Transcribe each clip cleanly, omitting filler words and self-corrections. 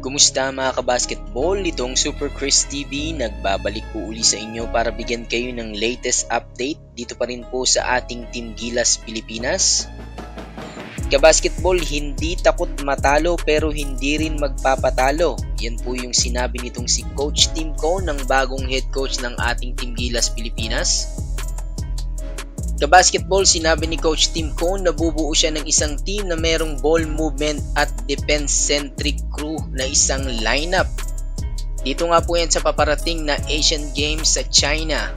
Kumusta mga kabasketball? Itong Super Chris TV nagbabalik po uli sa inyo para bigyan kayo ng latest update dito pa rin po sa ating Team Gilas Pilipinas. Kabasketball, hindi takot matalo pero hindi rin magpapatalo. Yan po yung sinabi nitong si Coach Tim Cone ng bagong head coach ng ating Team Gilas Pilipinas. Kabasketball, sinabi ni Coach Tim Cone na bubuo siya ng isang team na merong ball movement at defense-centric crew na isang lineup. Dito nga po yan sa paparating na Asian Games sa China.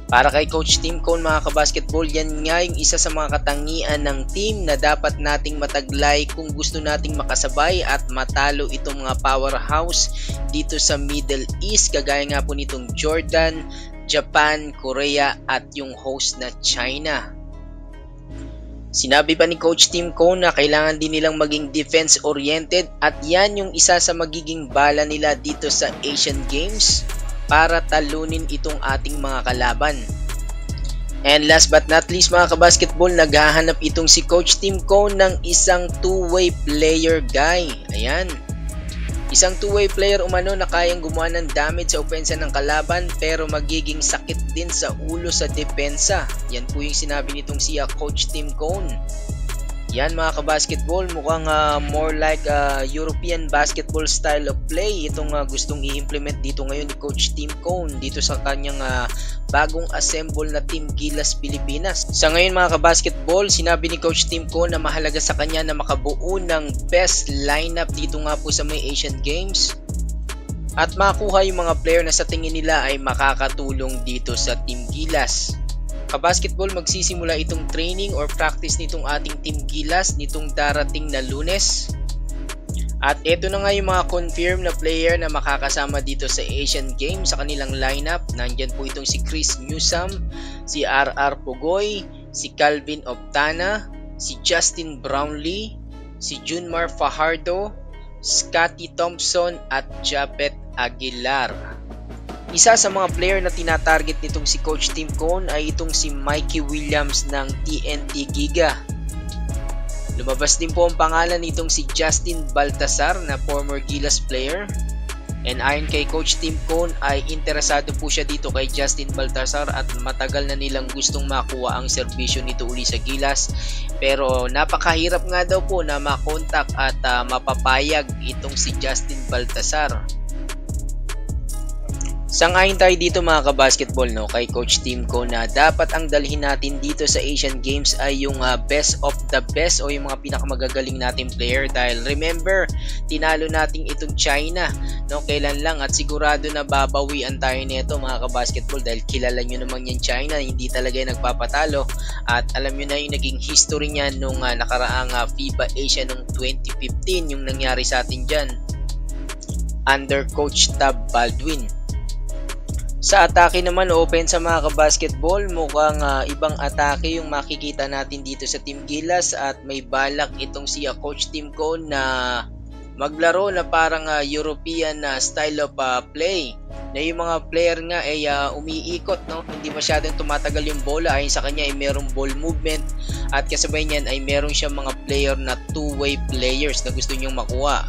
Para kay Coach Tim Cone mga kabasketball, yan nga yung isa sa mga katangian ng team na dapat nating mataglay kung gusto nating makasabay at matalo itong mga powerhouse dito sa Middle East, kagaya nga po nitong Jordan, Japan, Korea at yung host na China. Sinabi pa ni Coach Tim Cone na kailangan din nilang maging defense-oriented at yan yung isa sa magiging bala nila dito sa Asian Games para talunin itong ating mga kalaban. And last but not least mga kabasketball, naghahanap itong si Coach Tim Cone ng isang two-way player guy. Ayan. Isang two-way player umano na kayang gumawa ng damage sa opensa ng kalaban pero magiging sakit din sa ulo sa depensa. Yan po yung sinabi nitong siya Coach Tim Cone. Yan mga kabasketball, mukhang more like European basketball style of play itong gustong i-implement dito ngayon ni Coach Tim Cone dito sa kanyang bagong assemble na Team Gilas Pilipinas. Sa ngayon mga kabasketball, sinabi ni Coach Tim Cone na mahalaga sa kanya na makabuo ng best lineup dito nga po sa may Asian Games at makuha yung mga player na sa tingin nila ay makakatulong dito sa Team Gilas. Kabasketball, magsisimula itong training or practice nitong ating Team Gilas nitong darating na Lunes. At ito na nga yung mga confirm na player na makakasama dito sa Asian Games sa kanilang lineup. Nandyan po itong si Chris Newsome, si RR Pugoy, si Calvin Optana, si Justin Brownlee, si Junmar Fajardo, Scotty Thompson at Japet Aguilar. Isa sa mga player na tinatarget nitong si Coach Tim Cone ay itong si Mikey Williams ng TNT Giga. Lumabas din po ang pangalan nitong si Justin Baltasar na former Gilas player. And ayon kay Coach Tim Cone ay interesado po siya dito kay Justin Baltasar at matagal na nilang gustong makuha ang serbisyo nito uli sa Gilas. Pero napakahirap nga daw po na makontak at mapapayag itong si Justin Baltasar. Sangayon tayo dito mga kabasketball kay Coach Tim Cone na dapat ang dalhin natin dito sa Asian Games ay yung best of the best o yung mga pinakamagagaling nating player dahil remember, tinalo natin itong China kailan lang at sigurado na babawian tayo nito mga kabasketball dahil kilala nyo naman yung China, hindi talaga yung nagpapatalo at alam nyo na yung naging history niya nung nakaraang FIBA Asia nung 2015 yung nangyari sa atin dyan under Coach Tab Baldwin. Sa atake naman, open sa mga kabasketball, mukhang ibang atake yung makikita natin dito sa Team Gilas at may balak itong siya Coach Tim Cone na maglaro na parang European style of play. Na yung mga player nga ay umiikot, hindi masyadong tumatagal yung bola. Ayon sa kanya ay merong ball movement at kasabay niyan ay meron siyang mga player na two-way players na gusto niyong makuha.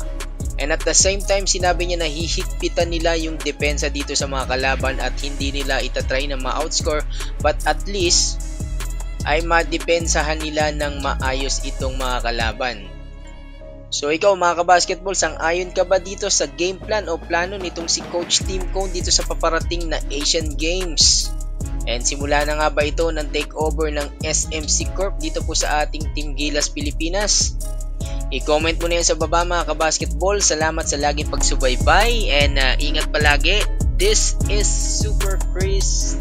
And at the same time, sinabi niya na hihigpitan nila yung depensa dito sa mga kalaban at hindi nila itatry na ma-outscore but at least ay madepensahan nila ng maayos itong mga kalaban. So ikaw mga kabasketball, sang-ayon ka ba dito sa game plan o plano nitong si Coach Tim Cone dito sa paparating na Asian Games? And simula na nga ba ito ng takeover ng SMC Corp dito po sa ating Team Gilas Pilipinas? I-comment mo na yan sa baba mga kabasketball. Salamat sa laging pagsubaybay and ingat palagi. This is Super Chris